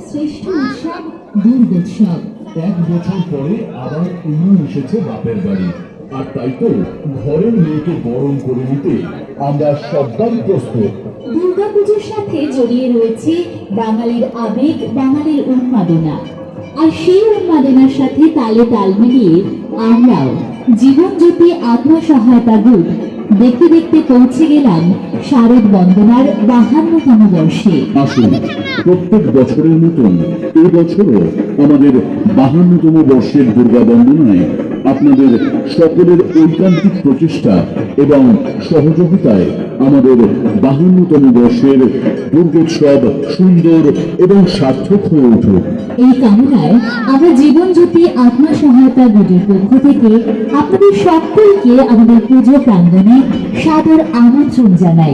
শ্রেষ্ঠ উৎসব দুর্গোৎসব। এক বছর পরে আবার উনুন এসেছে বাপের বাড়ি, আর তাই তো ঘরের মেয়েকে বরণ করে নিতে আমরা সবাই প্রস্তুত। দুর্গাপুজোর সাথে জড়িয়ে রয়েছে বাঙালির আবেগ, বাঙালির উন্মাদনা। আর সেই উন্মাদনার সাথে তালে তাল মিলিয়ে আমরাও জীবনজ্যোতি আত্মসহায়তা গ্রুপ দেখতে দেখতে পৌঁছে গেলাম শারদ বন্দনার 52তম বর্ষে। আসুন, প্রত্যেক বছরের মতন এই বছরও আমাদের 52তম বর্ষের দুর্গা বন্দনায় আপনাদের সকলের ঐকান্তিক প্রচেষ্টা এবং সহযোগিতায় আমাদের 52তম বর্ষের দুর্গোৎসব সুন্দর এবং সার্থক হয়ে উঠুক। এই কামনায় আমরা জীবনজ্যোতি আত্মসহায়তা গ্রুপের পক্ষ থেকে আপনাদের সকলকে আমাদের পুজো প্রাঙ্গণে সাদর আমন্ত্রণ জানাই।